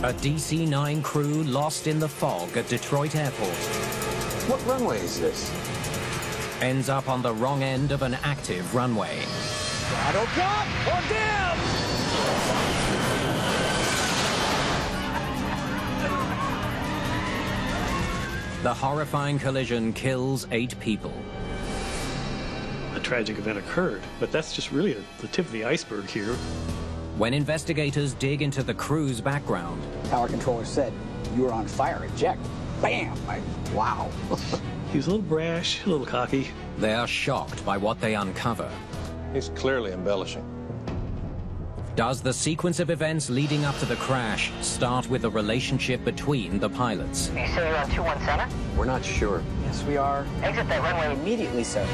A DC-9 crew lost in the fog at Detroit Airport. What runway is this? Ends up on the wrong end of an active runway. Throttle up or down! The horrifying collision kills 8 people. A tragic event occurred, but that's just really the tip of the iceberg here. When investigators dig into the crew's background, Tower controller said, "You were on fire, eject." Bam! Wow. He was a little brash, a little cocky. they are shocked by what they uncover. He's clearly embellishing. Does the sequence of events leading up to the crash start with the relationship between the pilots? You say you're on 21 Center? We're not sure. Yes, we are. Exit that runway. Immediately, sir.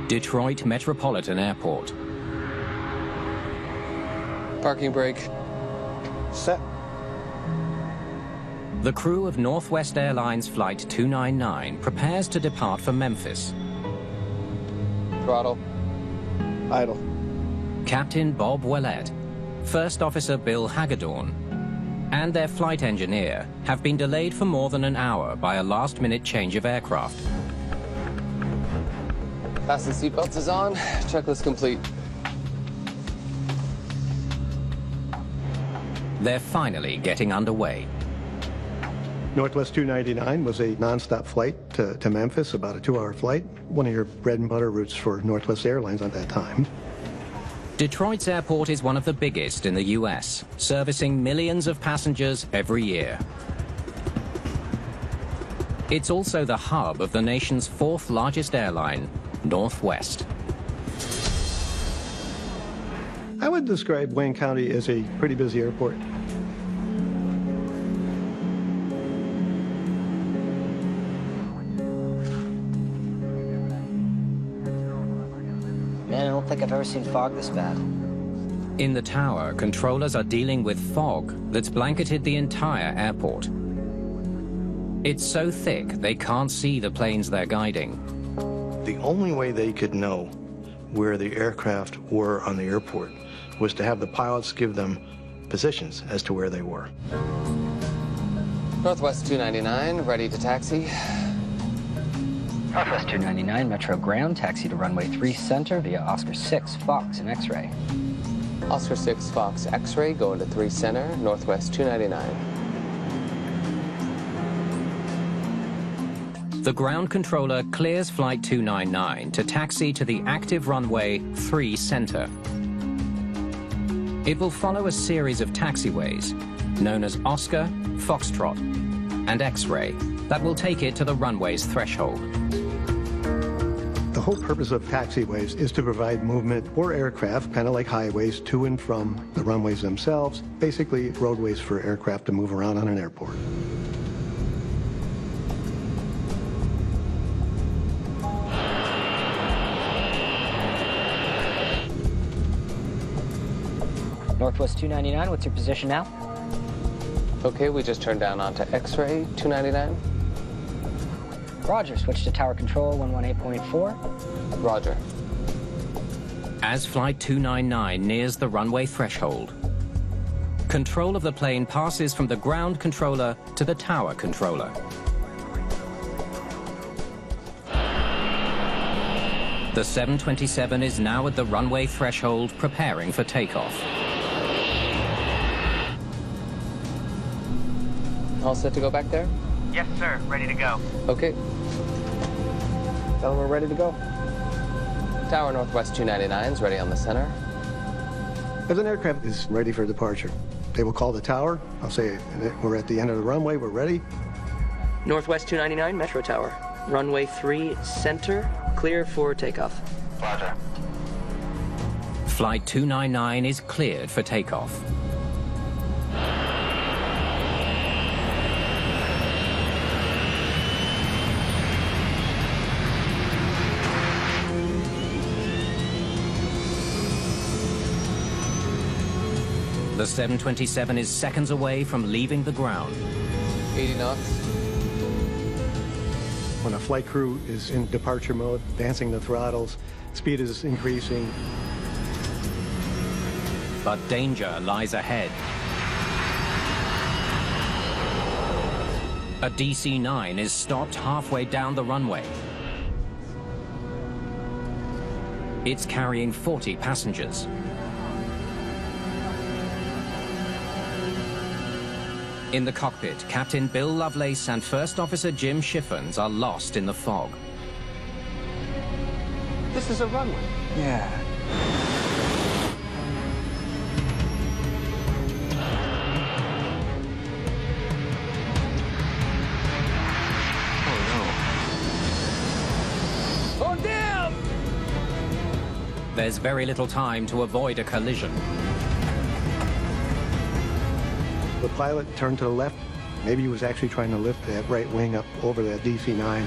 Detroit Metropolitan Airport. Parking brake. Set. The crew of Northwest Airlines Flight 299 prepares to depart for Memphis. Throttle. Idle. Captain Bob Willett, First Officer Bill Hagedorn, and their flight engineer have been delayed for more than an hour by a last-minute change of aircraft. Fasten seatbelts is on. Checklist complete. They're finally getting underway. Northwest 299 was a nonstop flight to Memphis, about a 2-hour flight, one of your bread and butter routes for Northwest Airlines at that time. Detroit's airport is one of the biggest in the U.S., servicing millions of passengers every year. It's also the hub of the nation's 4th largest airline, Northwest. I would describe Wayne County as a pretty busy airport. Man, I don't think I've ever seen fog this bad. In the tower, controllers are dealing with fog that's blanketed the entire airport. It's so thick they can't see the planes they're guiding. The only way they could know where the aircraft were on the airport was to have the pilots give them positions as to where they were. Northwest 299, ready to taxi. Northwest 299, Metro Ground, taxi to runway 3 center via Oscar 6, Fox, and X-ray. Oscar 6, Fox, X-ray, going to 3 center, Northwest 299. The ground controller clears Flight 299 to taxi to the active runway 3 center. It will follow a series of taxiways known as Oscar, Foxtrot, and X-ray that will take it to the runway's threshold. The whole purpose of taxiways is to provide movement for aircraft, kind of like highways, to and from the runways themselves, basically roadways for aircraft to move around on an airport. Northwest 299, what's your position now? Okay, we just turned down onto X-ray 299. Roger, switch to tower control 118.4. Roger. As Flight 299 nears the runway threshold, control of the plane passes from the ground controller to the tower controller. The 727 is now at the runway threshold, preparing for takeoff. All set to go back there? Yes, sir. Ready to go. Okay. Tell them we're ready to go. Tower Northwest 299 is ready on the center. As an aircraft is ready for departure, they will call the tower. I'll say, we're at the end of the runway, we're ready. Northwest 299, Metro Tower. Runway 3 center, clear for takeoff. Roger. Flight 299 is cleared for takeoff. The 727 is seconds away from leaving the ground. 80 knots. When a flight crew is in departure mode, dancing the throttles, speed is increasing. But danger lies ahead. A DC-9 is stopped halfway down the runway. It's carrying 40 passengers. In the cockpit, Captain Bill Lovelace and First Officer Jim Shiffens are lost in the fog. This is a runway. Yeah. Oh, damn! There's very little time to avoid a collision. The pilot turned to the left. Maybe he was actually trying to lift that right wing up over that DC-9.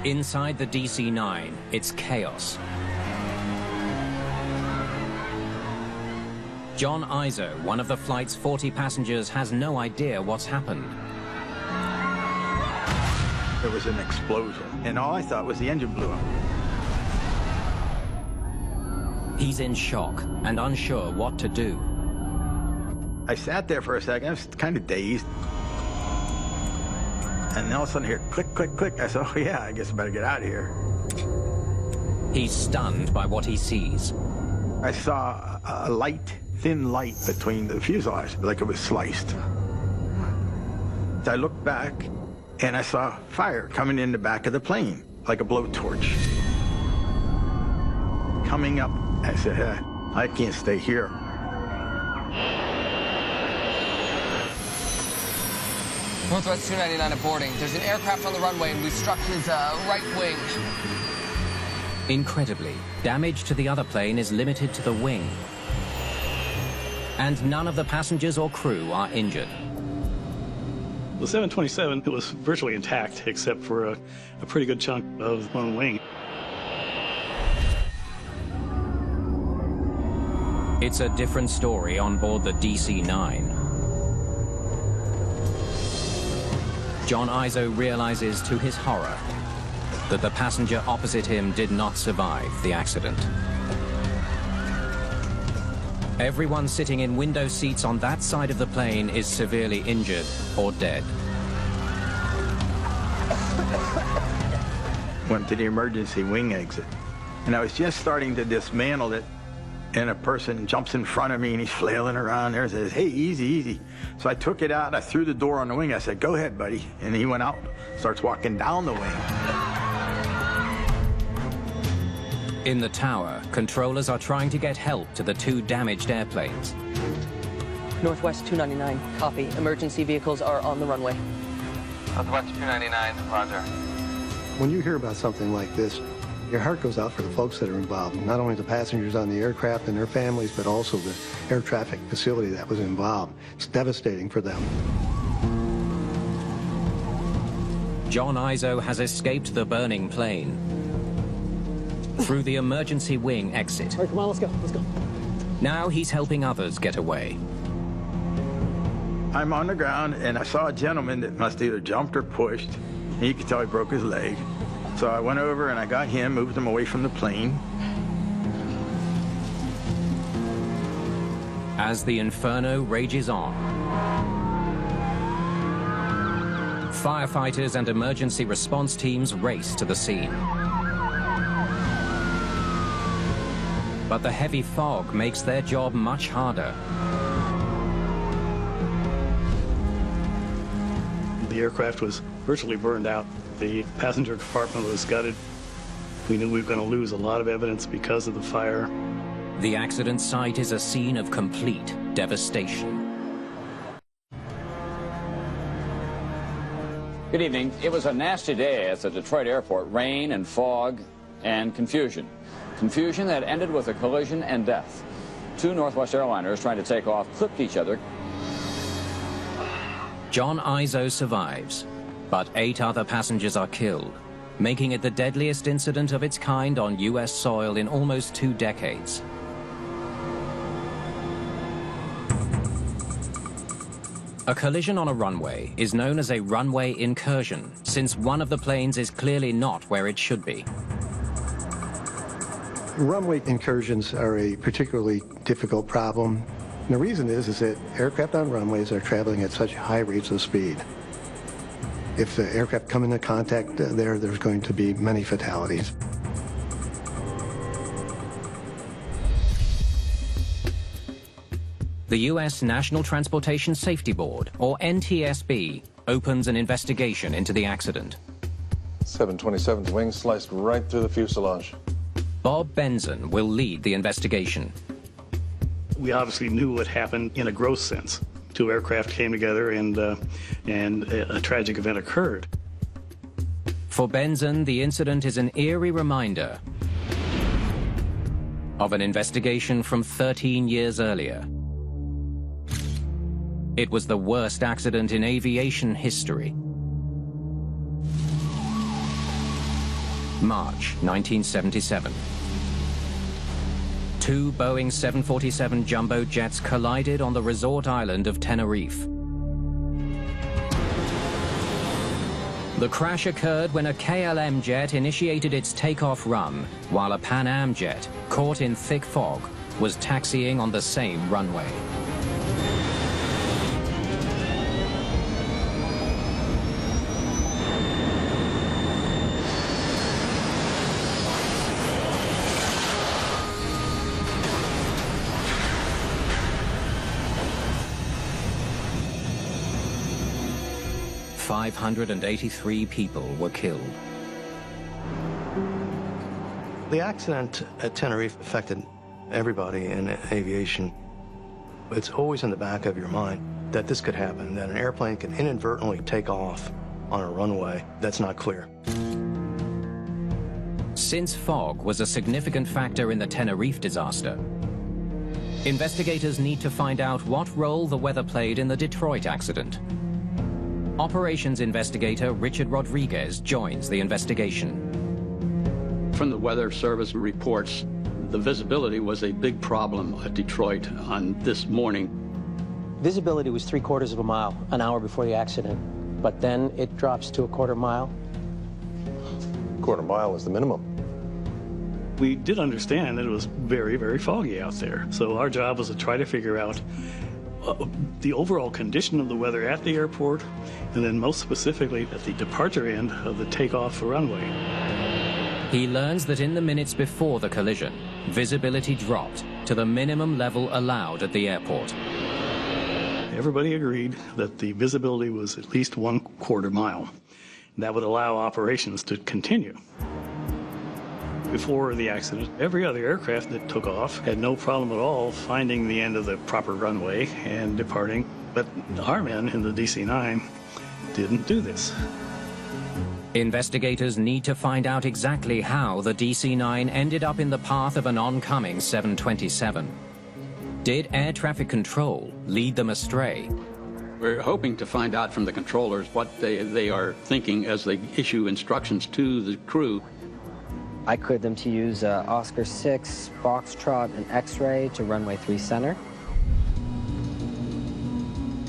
Inside the DC-9, it's chaos. John Izo, one of the flight's 40 passengers, has no idea what's happened. There was an explosion, and all I thought was the engine blew up. He's in shock and unsure what to do. I sat there for a second. I was kind of dazed. And then all of a sudden, here, click, click, click. I said, oh, yeah, I guess I better get out of here. He's stunned by what he sees. I saw a light, thin light between the fuselage, like it was sliced. I looked back, and I saw fire coming in the back of the plane, like a blowtorch. Coming up, I said, I can't stay here. Northwest 299 at boarding. There's an aircraft on the runway, and we've struck his right wing. Incredibly, damage to the other plane is limited to the wing. And none of the passengers or crew are injured. The 727 it was virtually intact, except for a pretty good chunk of one wing. It's a different story on board the DC-9. John Izo realizes to his horror that the passenger opposite him did not survive the accident. Everyone sitting in window seats on that side of the plane is severely injured or dead. Went to the emergency wing exit, and I was just starting to dismantle it, and a person jumps in front of me, and he's flailing around there and says, hey, easy, easy. So I took it out, and I threw the door on the wing. I said, go ahead, buddy. And he went out, starts walking down the wing. In the tower, controllers are trying to get help to the two damaged airplanes. Northwest 299, copy. Emergency vehicles are on the runway. Northwest 299, roger. When you hear about something like this, your heart goes out for the folks that are involved, not only the passengers on the aircraft and their families, but also the air traffic facility that was involved. It's devastating for them. John Izo has escaped the burning plane through the emergency wing exit. All right, come on, let's go, let's go. Now he's helping others get away. I'm on the ground, and I saw a gentleman that must either jumped or pushed, and you could tell he broke his leg. So I went over and I got him, moved him away from the plane. As the inferno rages on, firefighters and emergency response teams race to the scene. But the heavy fog makes their job much harder. The aircraft was virtually burned out. The passenger compartment was gutted. We knew we were going to lose a lot of evidence because of the fire. The accident site is a scene of complete devastation. Good evening. It was a nasty day at the Detroit airport. Rain and fog and confusion. Confusion that ended with a collision and death. Two Northwest airliners trying to take off clipped each other. John Izo survives, But 8 other passengers are killed, making it the deadliest incident of its kind on US soil in almost 2 decades. A collision on a runway is known as a runway incursion, since one of the planes is clearly not where it should be. Runway incursions are a particularly difficult problem. And the reason is that aircraft on runways are traveling at such high rates of speed. If the aircraft come into contact there's going to be many fatalities. The U.S. National Transportation Safety Board, or NTSB, opens an investigation into the accident. 727's wing sliced right through the fuselage. Bob Benson will lead the investigation. We obviously knew what happened in a gross sense. 2 aircraft came together and a tragic event occurred. For Benson, the incident is an eerie reminder of an investigation from 13 years earlier. It was the worst accident in aviation history. March 1977. 2 Boeing 747 jumbo jets collided on the resort island of Tenerife. The crash occurred when a KLM jet initiated its takeoff run, while a Pan Am jet, caught in thick fog, was taxiing on the same runway. $583 people were killed. The accident at Tenerife affected everybody in aviation. It's always in the back of your mind that this could happen, that an airplane can inadvertently take off on a runway that's not clear. Since fog was a significant factor in the Tenerife disaster, investigators need to find out what role the weather played in the Detroit accident. Operations investigator Richard Rodriguez joins the investigation. From the Weather Service reports, the visibility was a big problem at Detroit on this morning. Visibility was 3/4 of a mile an hour before the accident, but then it drops to a 1/4 mile. 1/4 mile is the minimum. We did understand that it was very, very foggy out there. So our job was to try to figure out the overall condition of the weather at the airport, and then most specifically at the departure end of the takeoff runway. He learns that in the minutes before the collision, visibility dropped to the minimum level allowed at the airport. Everybody agreed that the visibility was at least 1/4 mile. That would allow operations to continue. Before the accident, every other aircraft that took off had no problem at all finding the end of the proper runway and departing, but our men in the DC-9 didn't do this. Investigators need to find out exactly how the DC-9 ended up in the path of an oncoming 727. Did air traffic control lead them astray? We're hoping to find out from the controllers what they are thinking as they issue instructions to the crew. I cleared them to use Oscar 6, Foxtrot, and X-ray to runway 3 center.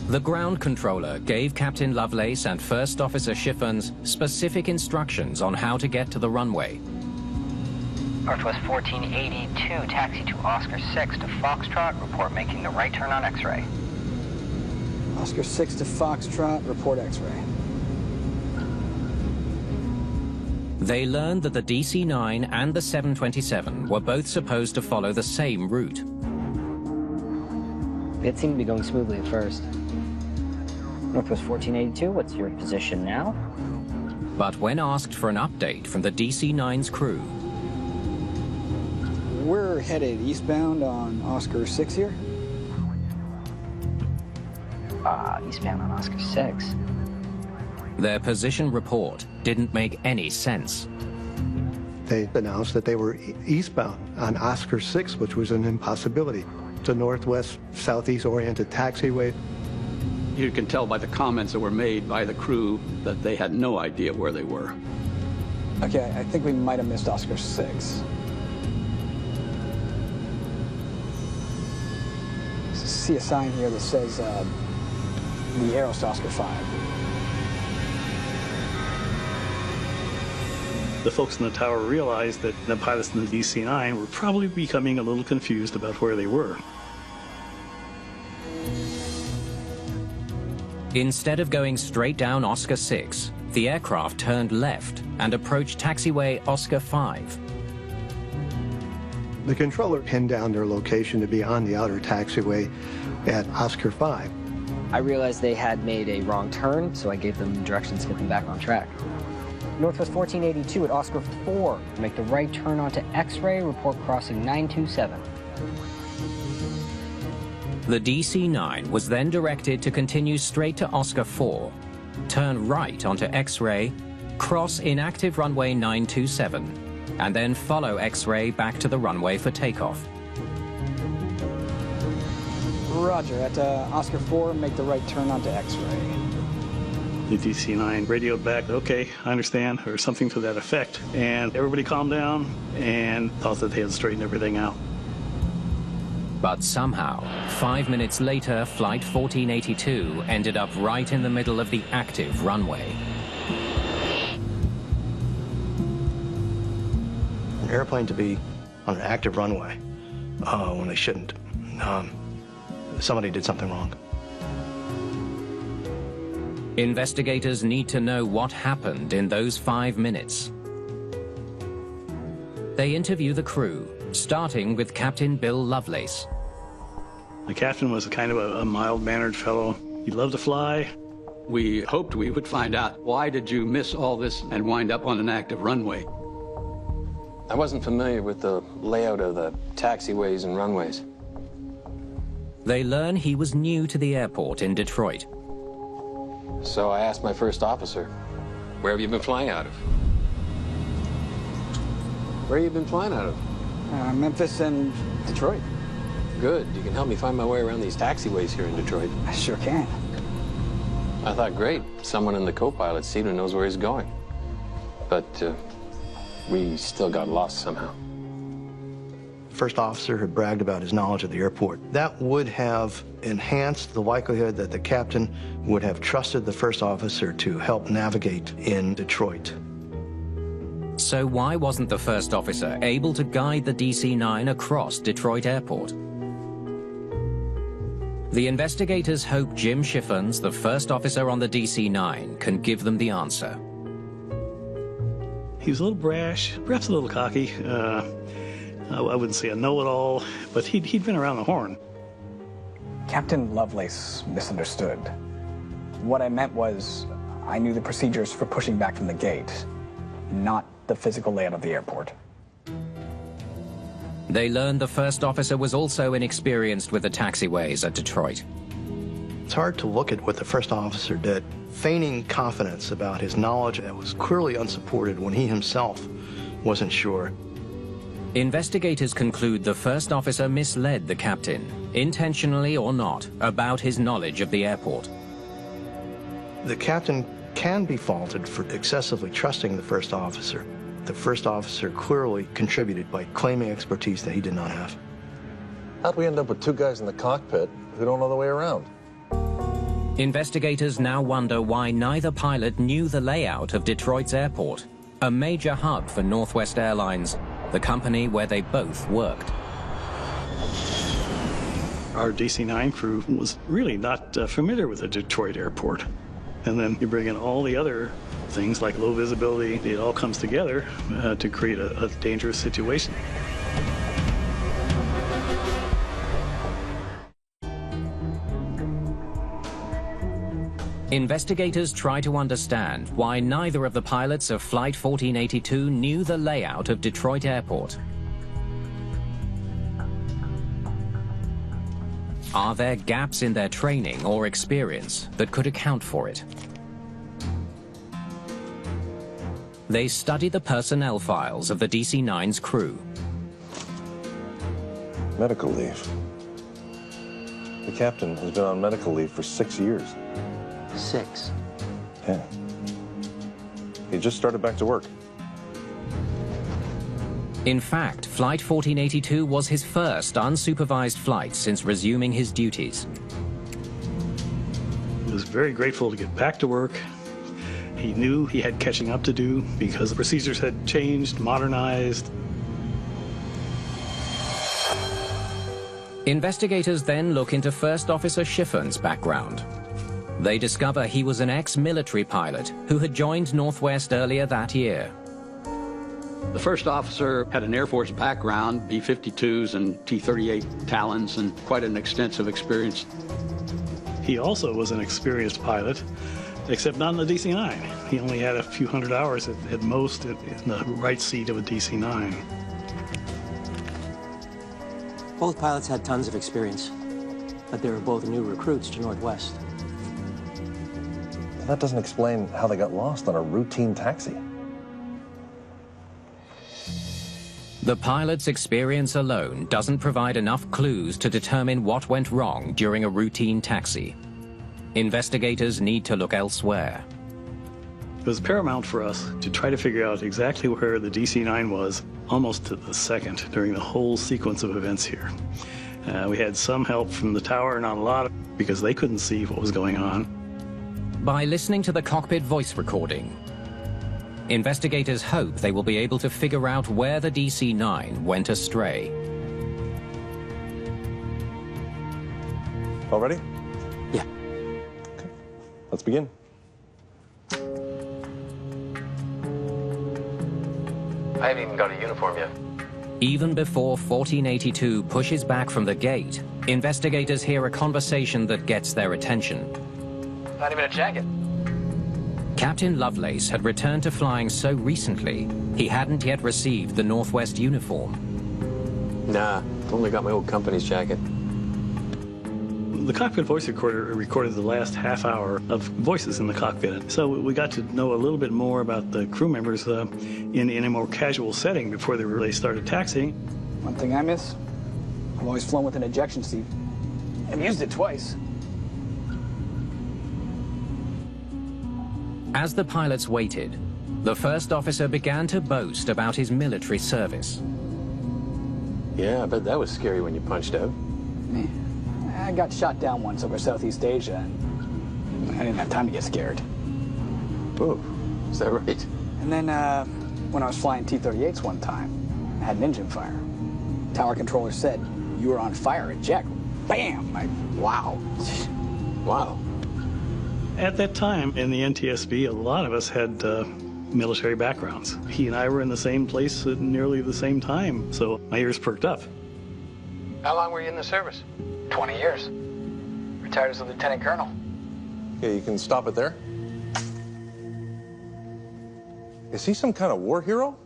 The ground controller gave Captain Lovelace and First Officer Schiffens specific instructions on how to get to the runway. Northwest 1482, taxi to Oscar 6 to Foxtrot, report making the right turn on X-ray. Oscar 6 to Foxtrot, report X-ray. They learned that the DC-9 and the 727 were both supposed to follow the same route. It seemed to be going smoothly at first. Northwest 1482, what's your position now? But when asked for an update from the DC-9's crew, We're headed eastbound on Oscar 6 here. Eastbound on Oscar 6. their position report didn't make any sense. They announced that they were eastbound on Oscar 6, which was an impossibility. It's a northwest, southeast-oriented taxiway. you can tell by the comments that were made by the crew that they had no idea where they were. Okay, I think we might have missed Oscar 6. See a sign here that says the arrow's to Oscar 5. The folks in the tower realized that the pilots in the DC-9 were probably becoming a little confused about where they were. Instead of going straight down Oscar 6, the aircraft turned left and approached taxiway Oscar 5. The controller pinned down their location to be on the outer taxiway at Oscar 5. I realized they had made a wrong turn, so I gave them directions to get them back on track. Northwest 1482 at Oscar 4. Make the right turn onto X-ray, report crossing 927. The DC-9 was then directed to continue straight to Oscar 4, turn right onto X-ray, cross inactive runway 927, and then follow X-ray back to the runway for takeoff. Roger, at Oscar 4, make the right turn onto X-ray. The DC-9 radioed back, okay, I understand, or something to that effect. And everybody calmed down and thought that they had straightened everything out. But somehow, 5 minutes later, Flight 1482 ended up right in the middle of the active runway. An airplane to be on an active runway when they shouldn't. Somebody did something wrong. Investigators need to know what happened in those 5 minutes. They interview the crew, starting with Captain Bill Lovelace. The captain was kind of a mild-mannered fellow. He loved to fly. We hoped we would find out, why did you miss all this and wind up on an active runway? I wasn't familiar with the layout of the taxiways and runways. They learn he was new to the airport in Detroit. So I asked my first officer, where have you been flying out of? Where have you been flying out of? Memphis and Detroit. Good. You can help me find my way around these taxiways here in Detroit. I sure can. I thought, great. Someone in the co-pilot seat who knows where he's going. But we still got lost somehow. First officer had bragged about his knowledge of the airport. That would have enhanced the likelihood that the captain would have trusted the first officer to help navigate in Detroit. So why wasn't the first officer able to guide the DC-9 across Detroit Airport? The investigators hope Jim Shiffens, the first officer on the DC-9, can give them the answer. He was a little brash, perhaps a little cocky. I wouldn't say a know-it-all, but he'd been around the horn. Captain Lovelace misunderstood. What I meant was, I knew the procedures for pushing back from the gate, not the physical layout of the airport. They learned the first officer was also inexperienced with the taxiways at Detroit. It's hard to look at what the first officer did, feigning confidence about his knowledge that was clearly unsupported when he himself wasn't sure. Investigators conclude the first officer misled the captain, intentionally or not, about his knowledge of the airport. The captain can be faulted for excessively trusting the first officer. The first officer clearly contributed by claiming expertise that he did not have. How'd we end up with two guys in the cockpit who don't know the way around? Investigators now wonder why neither pilot knew the layout of Detroit's airport, a major hub for Northwest Airlines, the company where they both worked. Our DC-9 crew was really not familiar with the Detroit airport. And then you bring in all the other things like low visibility. It all comes together to create a dangerous situation. Investigators try to understand why neither of the pilots of Flight 1482 knew the layout of Detroit Airport. Are there gaps in their training or experience that could account for it? They study the personnel files of the DC-9's crew. Medical leave. The captain has been on medical leave for 6 years. 6? Yeah. He just started back to work. In fact, Flight 1482 was his first unsupervised flight since resuming his duties. He was very grateful to get back to work. He knew he had catching up to do because the procedures had changed, modernized. Investigators then look into First Officer Schiffin's background. They discover he was an ex-military pilot who had joined Northwest earlier that year. The first officer had an Air Force background, B-52s and T-38 Talons, and quite an extensive experience. He also was an experienced pilot, except not in the DC-9. He only had a few hundred hours at most in the right seat of a DC-9. Both pilots had tons of experience, but they were both new recruits to Northwest. That doesn't explain how they got lost on a routine taxi. The pilot's experience alone doesn't provide enough clues to determine what went wrong during a routine taxi. Investigators need to look elsewhere. It was paramount for us to try to figure out exactly where the DC-9 was, almost to the second, during the whole sequence of events here. We had some help from the tower, not a lot, because they couldn't see what was going on. By listening to the cockpit voice recording, investigators hope they will be able to figure out where the DC-9 went astray. All ready? Yeah. Okay. Let's begin. I haven't even got a uniform yet. Even before 1482 pushes back from the gate, investigators hear a conversation that gets their attention. Not even a jacket. Captain Lovelace had returned to flying so recently, he hadn't yet received the Northwest uniform. Nah, only got my old company's jacket. The cockpit voice recorder recorded the last half hour of voices in the cockpit. So we got to know a little bit more about the crew members in a more casual setting before they really started taxiing. One thing I miss, I've always flown with an ejection seat. I've used it twice. As the pilots waited, the first officer began to boast about his military service. Yeah, I bet that was scary when you punched out. I got shot down once over Southeast Asia, and I didn't have time to get scared. Oh, is that right? And then when I was flying T-38s one time, I had an engine fire. Tower controller said, "You were on fire, eject." Bam! Wow. Wow. At that time in the NTSB, a lot of us had military backgrounds. He and I were in the same place at nearly the same time, so my ears perked up. How long were you in the service? 20 years. Retired as a lieutenant colonel. Okay, you can stop it there. Is he some kind of war hero?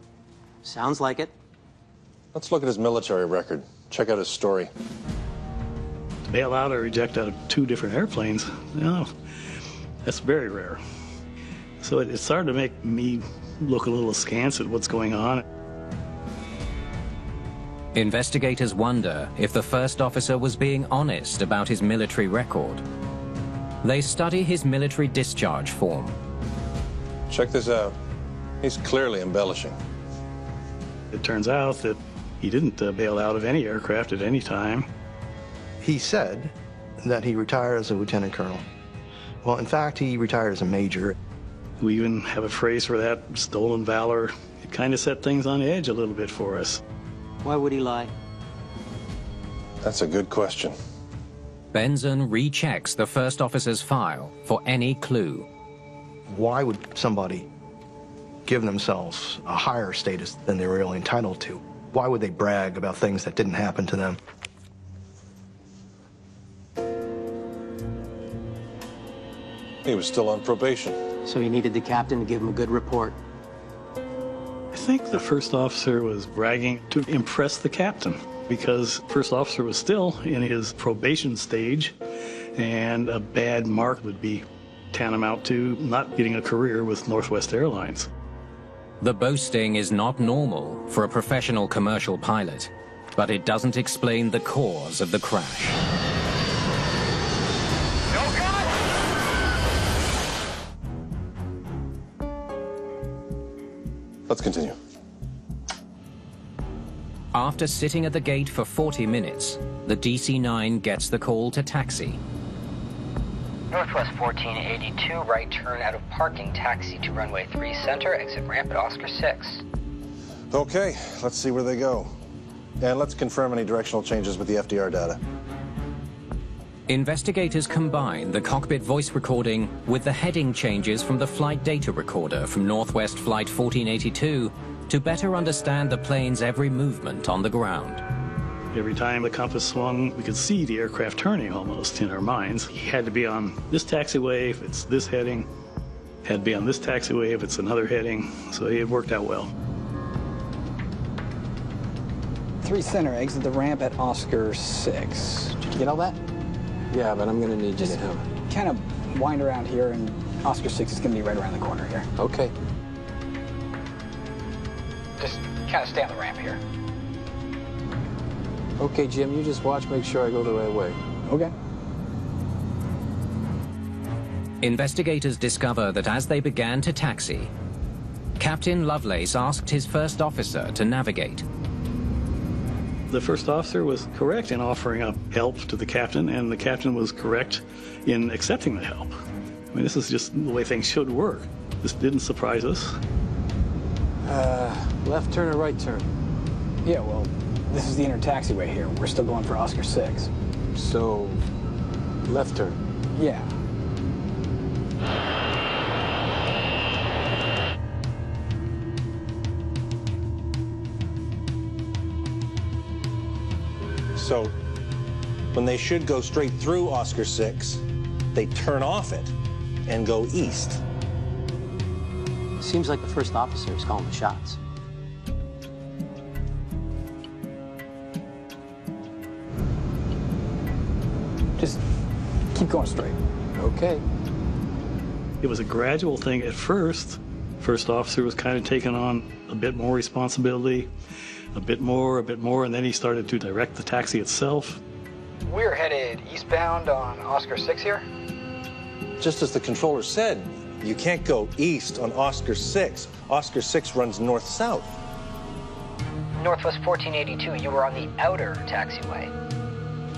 Sounds like it. Let's look at his military record. Check out his story. To bail out or eject out of 2 different airplanes, that's very rare. So it started to make me look a little askance at what's going on. Investigators wonder if the first officer was being honest about his military record. They study his military discharge form. Check this out. He's clearly embellishing. It turns out that he didn't bail out of any aircraft at any time. He said that he retired as a lieutenant colonel. Well, in fact, he retired as a major. We even have a phrase for that, stolen valor. It kind of set things on edge a little bit for us. Why would he lie? That's a good question. Benson rechecks the first officer's file for any clue. Why would somebody give themselves a higher status than they were really entitled to? Why would they brag about things that didn't happen to them? He was still on probation. So he needed the captain to give him a good report. I think the first officer was bragging to impress the captain because first officer was still in his probation stage, and a bad mark would be tantamount to not getting a career with Northwest Airlines. The boasting is not normal for a professional commercial pilot, but it doesn't explain the cause of the crash. Let's continue. After sitting at the gate for 40 minutes, the DC-9 gets the call to taxi. Northwest 1482, right turn out of parking, taxi to runway 3 center, exit ramp at Oscar 6. Okay, let's see where they go. And let's confirm any directional changes with the FDR data. Investigators combine the cockpit voice recording with the heading changes from the flight data recorder from Northwest Flight 1482 to better understand the plane's every movement on the ground. Every time the compass swung, we could see the aircraft turning almost in our minds. He had to be on this taxiway if it's this heading, had to be on this taxiway if it's another heading, so it worked out well. 3 center, exit the ramp at Oscar 6. Did you get all that? Yeah, but I'm going to need you to help. Kind of wind around here, and Oscar 6 is going to be right around the corner here. Okay. Just kind of stay on the ramp here. Okay, Jim, you just watch, make sure I go the right way. Okay. Investigators discover that as they began to taxi, Captain Lovelace asked his first officer to navigate. The first officer was correct in offering up help to the captain, and the captain was correct in accepting the help. I mean, this is just the way things should work. This didn't surprise us. Left turn or right turn? Yeah, well, this is the inner taxiway here. We're still going for Oscar 6. So, left turn? Yeah. So, when they should go straight through Oscar 6, they turn off it and go east. Seems like the first officer is calling the shots. Just keep going straight. Okay. It was a gradual thing at first. First officer was kind of taking on a bit more responsibility, a bit more, and then he started to direct the taxi itself. We're headed eastbound on Oscar 6 here. Just as the controller said, you can't go east on Oscar 6. Oscar 6 runs north-south. Northwest 1482, you were on the outer taxiway.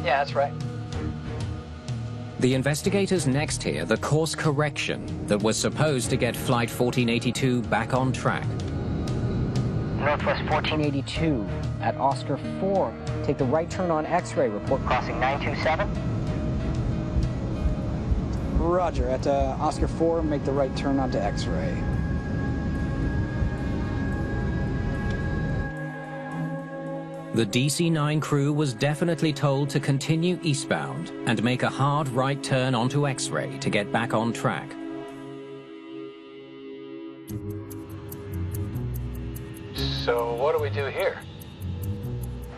Yeah, that's right. The investigators next hear the course correction that was supposed to get Flight 1482 back on track. Northwest 1482 at Oscar 4. Take the right turn on X-ray. Report crossing 927. Roger. At Oscar 4, make the right turn onto X-ray. The DC-9 crew was definitely told to continue eastbound and make a hard right turn onto X-ray to get back on track. So what do we do here?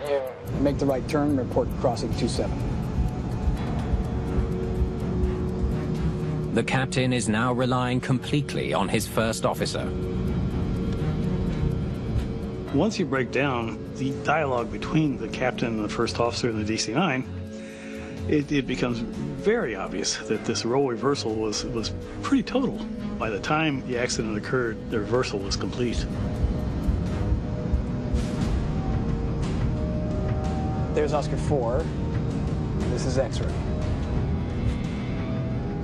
You make the right turn, report crossing 27. The captain is now relying completely on his first officer. Once you break down the dialogue between the captain and the first officer and the DC-9, it becomes very obvious that this role reversal was pretty total. By the time the accident occurred, the reversal was complete. There's Oscar 4. This is X-ray.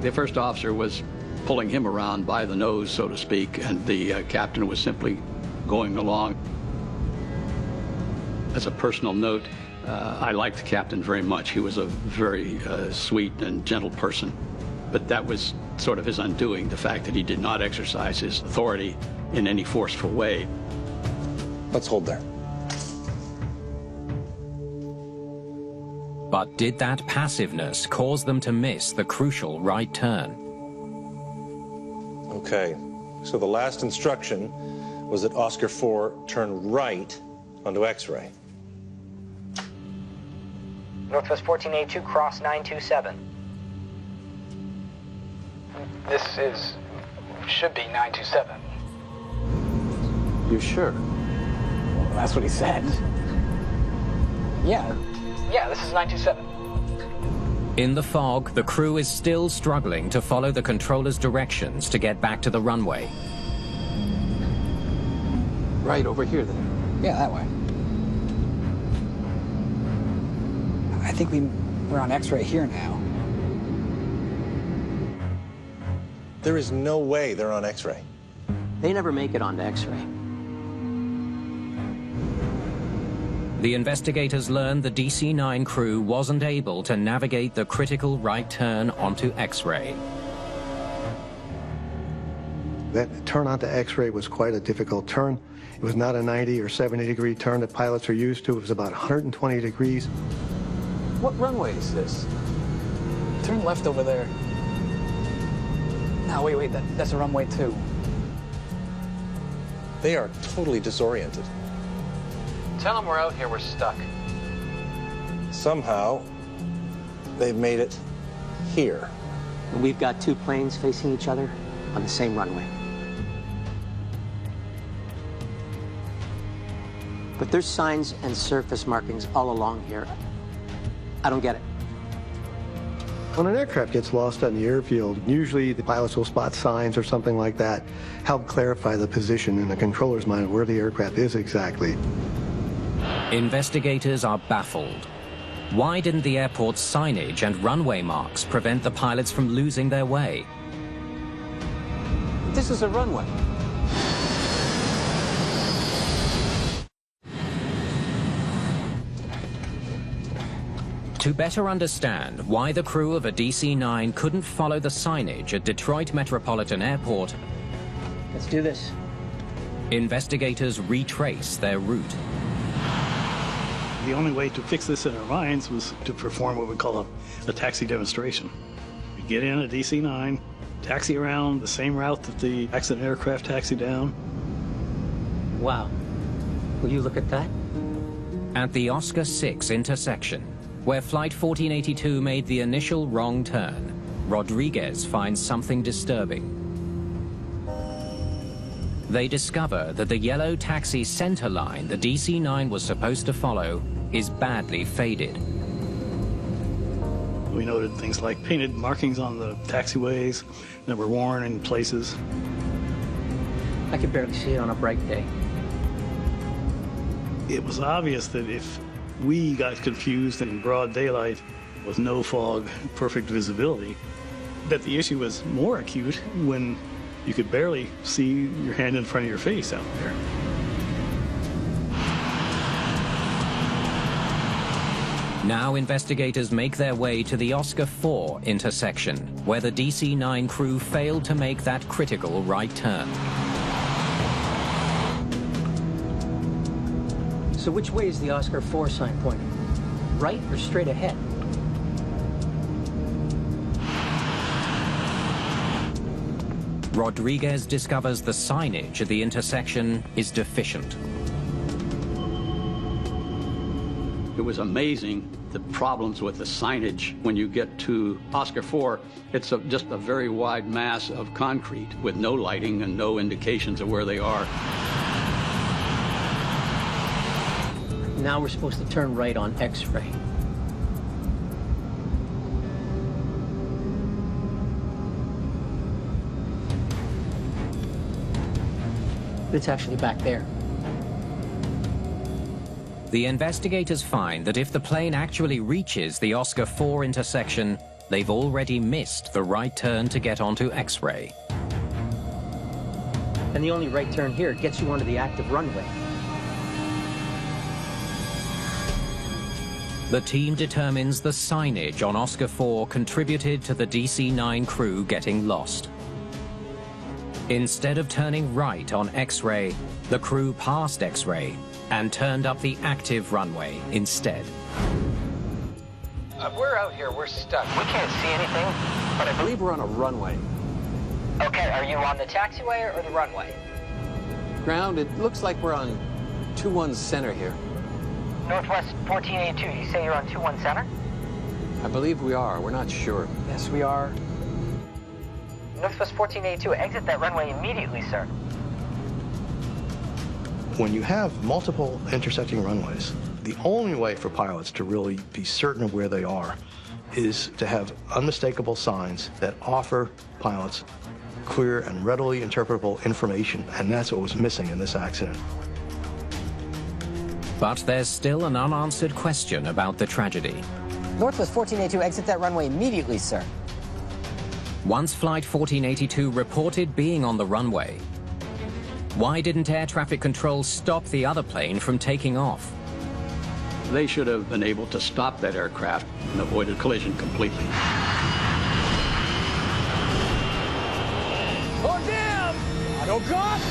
The first officer was pulling him around by the nose, so to speak, and the captain was simply going along. As a personal note, I liked the captain very much. He was a very sweet and gentle person. But that was sort of his undoing, the fact that he did not exercise his authority in any forceful way. Let's hold there. But did that passiveness cause them to miss the crucial right turn? Okay, so the last instruction was that Oscar 4 turn right onto X-ray. Northwest 1482, cross 927. This should be 927. You sure? Well, that's what he said. Yeah, this is 927. In the fog, the crew is still struggling to follow the controller's directions to get back to the runway. Right, over here then. Yeah, that way. I think we're on X-ray here now. There is no way they're on X-ray. They never make it onto X-ray. The investigators learned the DC-9 crew wasn't able to navigate the critical right turn onto X-ray. That turn onto X-ray was quite a difficult turn. It was not a 90 or 70 degree turn that pilots are used to. It was about 120 degrees. What runway is this? Turn left over there. No, wait, that's a runway 2. They are totally disoriented. Tell them we're out here, we're stuck. Somehow, they've made it here. And we've got two planes facing each other on the same runway. But there's signs and surface markings all along here. I don't get it. When an aircraft gets lost on the airfield, usually the pilots will spot signs or something like that, help clarify the position in the controller's mind where the aircraft is exactly. Investigators are baffled. Why didn't the airport's signage and runway marks prevent the pilots from losing their way? This is a runway. To better understand why the crew of a DC-9 couldn't follow the signage at Detroit Metropolitan Airport, Let's do this. investigators retrace their route. The only way to fix this in our minds was to perform what we call a taxi demonstration. We get in a DC-9, taxi around the same route that the accident aircraft taxied down. Wow. Will you look at that? At the Oscar 6 intersection, where Flight 1482 made the initial wrong turn, Rodriguez finds something disturbing. They discover that the yellow taxi center line the DC-9 was supposed to follow is badly faded. We noted things like painted markings on the taxiways that were worn in places. I could barely see it on a bright day. It was obvious that if we got confused in broad daylight with no fog, perfect visibility, that the issue was more acute when you could barely see your hand in front of your face out there. Now investigators make their way to the Oscar 4 intersection, where the DC-9 crew failed to make that critical right turn. So which way is the Oscar 4 sign pointing? Right or straight ahead? Rodriguez discovers the signage at the intersection is deficient. It was amazing, the problems with the signage. When you get to Oscar 4, it's just a very wide mass of concrete with no lighting and no indications of where they are. Now we're supposed to turn right on X-ray. It's actually back there. The investigators find that if the plane actually reaches the Oscar 4 intersection, they've already missed the right turn to get onto X-ray. And the only right turn here gets you onto the active runway. The team determines the signage on Oscar 4 contributed to the DC-9 crew getting lost. Instead of turning right on X-ray, the crew passed X-ray and turned up the active runway instead. We're out here, we're stuck. We can't see anything. But I believe we're on a runway. Okay, are you on the taxiway or the runway? Ground, it looks like we're on 21 center here. Northwest 1482, you say you're on 21 center? I believe we are, we're not sure. Yes, we are. Northwest 1482, exit that runway immediately, sir. When you have multiple intersecting runways, the only way for pilots to really be certain of where they are is to have unmistakable signs that offer pilots clear and readily interpretable information, and that's what was missing in this accident. But there's still an unanswered question about the tragedy. Northwest 1482, exit that runway immediately, sir. Once Flight 1482 reported being on the runway, why didn't air traffic control stop the other plane from taking off? They should have been able to stop that aircraft and avoid a collision completely. Oh, damn! Auto cut!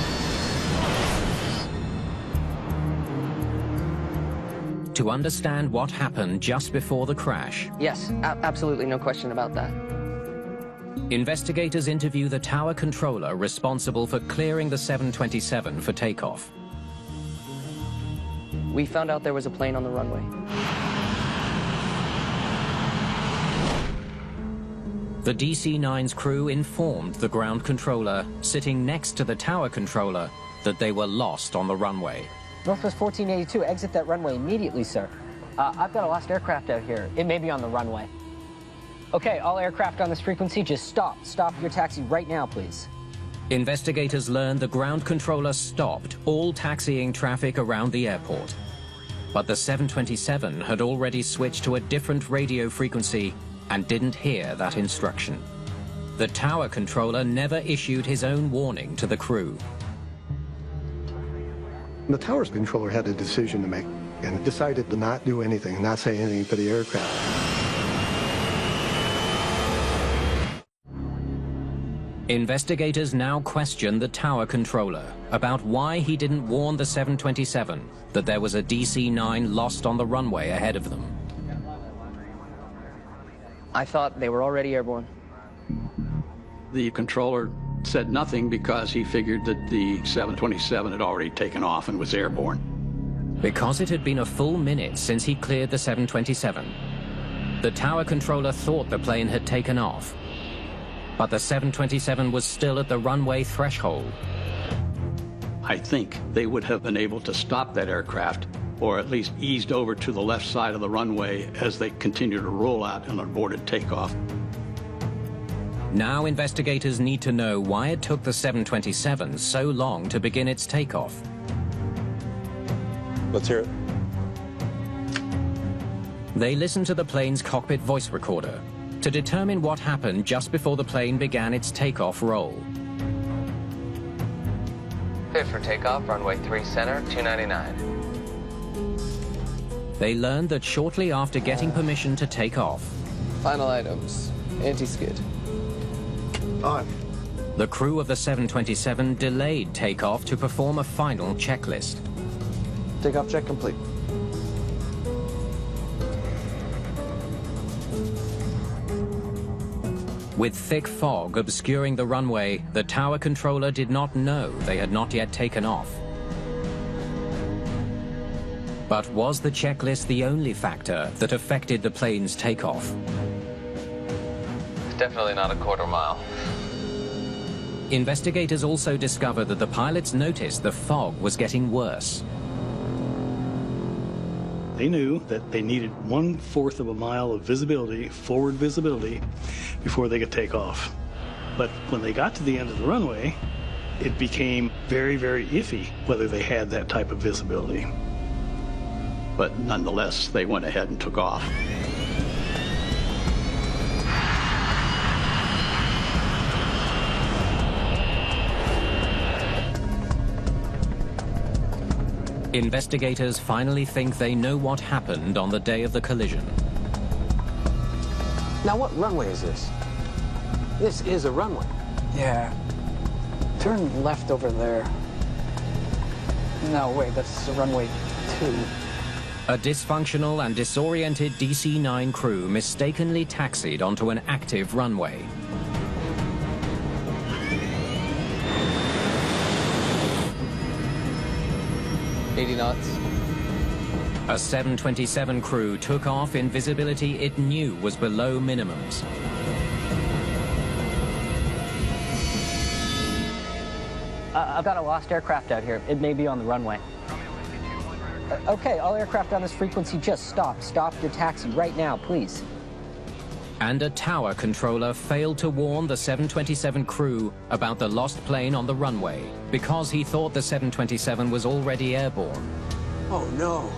To understand what happened just before the crash, Yes, absolutely no question about that. investigators interview the tower controller responsible for clearing the 727 for takeoff. We found out there was a plane on the runway. The DC-9's crew informed the ground controller, sitting next to the tower controller, that they were lost on the runway. Northwest 1482, exit that runway immediately, sir. I've got a lost aircraft out here. It may be on the runway. Okay, all aircraft on this frequency, just stop. Stop your taxi right now, please. Investigators learned the ground controller stopped all taxiing traffic around the airport. But the 727 had already switched to a different radio frequency and didn't hear that instruction. The tower controller never issued his own warning to the crew. The tower's controller had a decision to make and decided to not do anything, not say anything to the aircraft. Investigators now question the tower controller about why he didn't warn the 727 that there was a DC-9 lost on the runway ahead of them. I thought they were already airborne. The controller said nothing because he figured that the 727 had already taken off and was airborne. Because it had been a full minute since he cleared the 727, the tower controller thought the plane had taken off. But the 727 was still at the runway threshold. I think they would have been able to stop that aircraft, or at least eased over to the left side of the runway as they continued to roll out and aborted takeoff. Now investigators need to know why it took the 727 so long to begin its takeoff. Let's hear it. They listen to the plane's cockpit voice recorder to determine what happened just before the plane began its takeoff roll. Cleared for takeoff, runway 3 center, 299. They learned that shortly after getting permission to take off, Final items, anti-skid. On. The crew of the 727 delayed takeoff to perform a final checklist. Takeoff check complete. With thick fog obscuring the runway, the tower controller did not know they had not yet taken off. But was the checklist the only factor that affected the plane's takeoff? It's definitely not a quarter mile. Investigators also discovered that the pilots noticed the fog was getting worse. They knew that they needed 1/4 of a mile of visibility, forward visibility, before they could take off. But when they got to the end of the runway, it became very, very iffy whether they had that type of visibility. But nonetheless, they went ahead and took off. Investigators finally think they know what happened on the day of the collision. Now, what runway is this? This is a runway. Yeah. Turn left over there. No, wait, that's runway 2. A dysfunctional and disoriented DC-9 crew mistakenly taxied onto an active runway. $80 knots. A 727 crew took off in visibility it knew was below minimums. I've got a lost aircraft out here. It may be on the runway. Okay, all aircraft on this frequency, just stop. Stop your taxi right now, please. And a tower controller failed to warn the 727 crew about the lost plane on the runway because he thought the 727 was already airborne. Oh, no.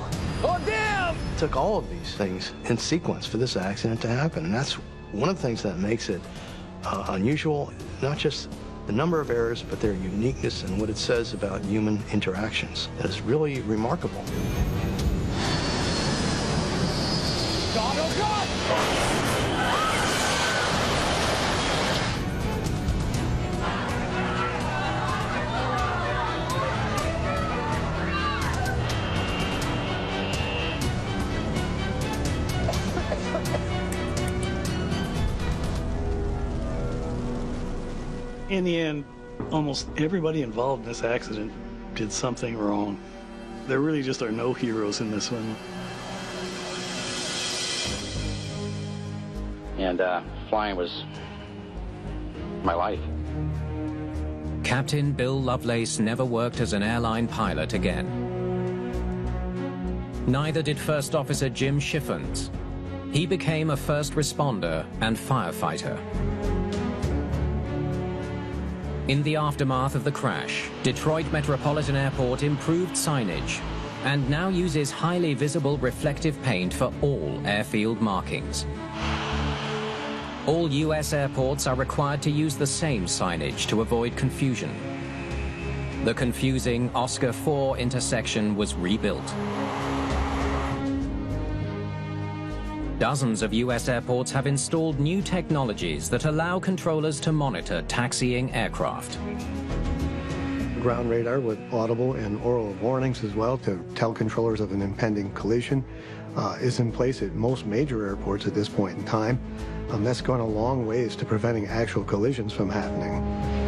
Oh, damn! It took all of these things in sequence for this accident to happen, and that's one of the things that makes it unusual, not just the number of errors, but their uniqueness and what it says about human interactions. That is really remarkable. God, oh God! In the end, almost everybody involved in this accident did something wrong. There really just are no heroes in this one. And flying was my life. Captain Bill Lovelace never worked as an airline pilot again. Neither did First Officer Jim Shiffens. He became a first responder and firefighter. In the aftermath of the crash, Detroit Metropolitan Airport improved signage and now uses highly visible reflective paint for all airfield markings. All U.S. airports are required to use the same signage to avoid confusion. The confusing Oscar 4 intersection was rebuilt. Dozens of U.S. airports have installed new technologies that allow controllers to monitor taxiing aircraft. Ground radar with audible and oral warnings as well to tell controllers of an impending collision is in place at most major airports at this point in time. That's gone a long ways to preventing actual collisions from happening.